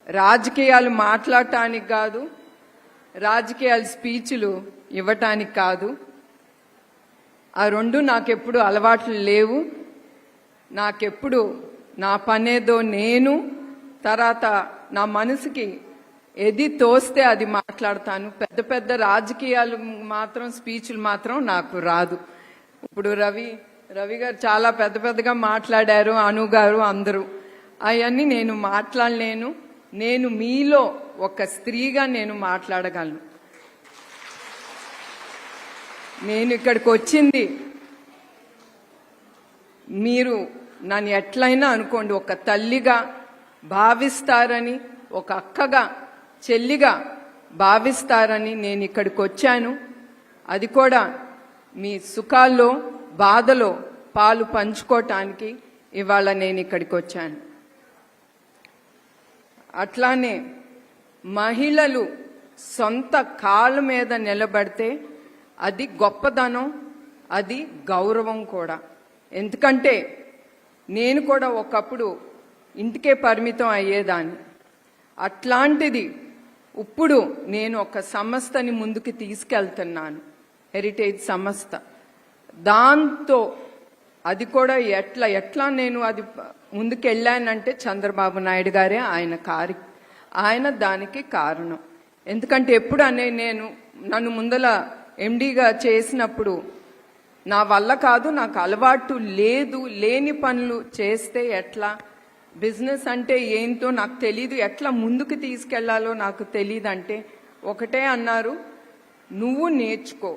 రాజకీయాలు మాట్లాడటానికి కాదు, రాజకీయాల స్పీచ్లు ఇవ్వటానికి కాదు. ఆ రెండు నాకెప్పుడు అలవాట్లు లేవు. నాకెప్పుడు నా పనేదో నేను, తర్వాత నా మనసుకి ఏది తోస్తే అది మాట్లాడతాను. పెద్ద పెద్ద రాజకీయాలు మాత్రం, స్పీచ్లు మాత్రం నాకు రాదు. ఇప్పుడు రవి గారు చాలా పెద్ద పెద్దగా మాట్లాడారు, అను గారు అందరూ. అవన్నీ నేను మాట్లాడలేను. నేను మీలో ఒక స్త్రీగా నేను మాట్లాడగలను. నేను ఇక్కడికి వచ్చింది, మీరు నన్ను ఎట్లయినా అనుకోండి, ఒక తల్లిగా భావిస్తారని, ఒక అక్కగా, చెల్లిగా భావిస్తారని నేను ఇక్కడికి వచ్చాను. అది కూడా మీ సుఖాల్లో బాధలో పాలు పంచుకోవటానికి ఇవాళ నేను ఇక్కడికి వచ్చాను. అట్లానే మహిళలు సొంత కాళ్ళ మీద నిలబడితే అది గొప్పదనం, అది గౌరవం కూడా. ఎందుకంటే నేను కూడా ఒకప్పుడు ఇంటికే పరిమితం అయ్యేదాన్ని. అట్లాంటిది ఇప్పుడు నేను ఒక సంస్థని ముందుకు తీసుకెళ్తున్నాను, హెరిటేజ్ సంస్థ. దాంతో అది కూడా ఎట్లా నేను అది ముందుకెళ్ళానంటే చంద్రబాబు నాయుడు గారే ఆయన దానికి కారణం. ఎందుకంటే ఎప్పుడు నేను నన్ను ముందల ఎండీగా చేసినప్పుడు నా వల్ల కాదు, నాకు అలవాటు లేదు, లేని పనులు చేస్తే ఎట్లా, బిజినెస్ అంటే ఏంటో నాకు తెలీదు, ఎట్లా ముందుకు తీసుకెళ్లాలో నాకు తెలీదు అంటే ఒకటే అన్నారు, నువ్వు నేర్చుకో,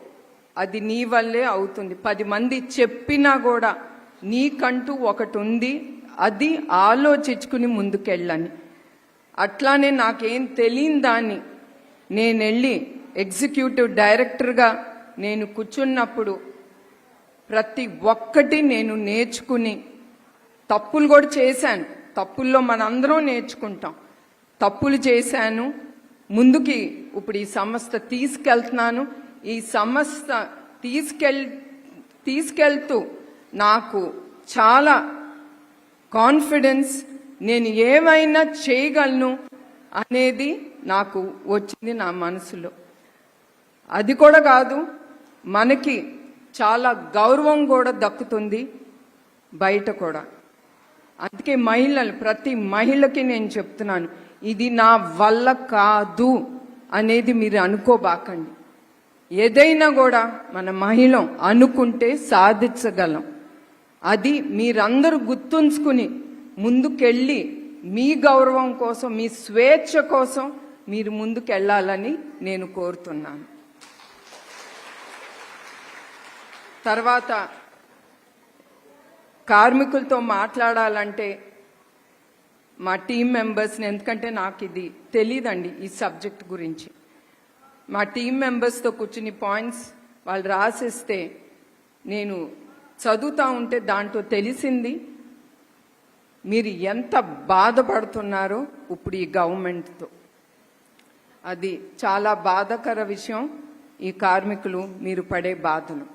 అది నీ వల్లే అవుతుంది. 10 మంది చెప్పినా కూడా నీకంటూ ఒకటి ఉంది, అది ఆలోచించుకుని ముందుకెళ్ళని. అట్లానే నాకేం తెలియని దాన్ని నేను వెళ్ళి ఎగ్జిక్యూటివ్ డైరెక్టర్గా నేను కూర్చున్నప్పుడు ప్రతి ఒక్కటి నేను నేర్చుకుని, తప్పులు కూడా చేశాను, తప్పుల్లో మనందరం నేర్చుకుంటాం, తప్పులు చేశాను. ముందుకి ఇప్పుడు ఈ సంస్థ తీసుకెళ్తున్నాను. ఈ సంస్థ తీసుకెళ్తూ నాకు చాలా కాన్ఫిడెన్స్, నేను ఏమైనా చేయగలను అనేది నాకు వచ్చింది నా మనసులో. అది కూడా కాదు, మనకి చాలా గౌరవం కూడా దక్కుతుంది బయట కూడా. అందుకే మహిళలు, ప్రతి మహిళకి నేను చెప్తున్నాను, ఇది నా వల్ల కాదు అనేది మీరు అనుకోబాకండి. ఏదైనా కూడా మన మహిళ అనుకుంటే సాధించగలం. అది మీరందరూ గుర్తుంచుకుని ముందుకెళ్ళి మీ గౌరవం కోసం, మీ స్వేచ్ఛ కోసం మీరు ముందుకెళ్ళాలని నేను కోరుతున్నాను. తర్వాత కార్మికులతో మాట్లాడాలంటే మా టీం మెంబర్స్ని, ఎందుకంటే నాకు ఇది తెలీదండి ఈ సబ్జెక్ట్ గురించి, మా టీం మెంబర్స్తో కూర్చుని పాయింట్స్ వాళ్ళు రాసిస్తే నేను చదువుతూ ఉంటే దాంట్లో తెలిసింది మీరు ఎంత బాధపడుతున్నారో ఇప్పుడు ఈ గవర్నమెంట్తో. అది చాలా బాధాకర విషయం, ఈ కార్మికులు మీరు పడే బాధలు.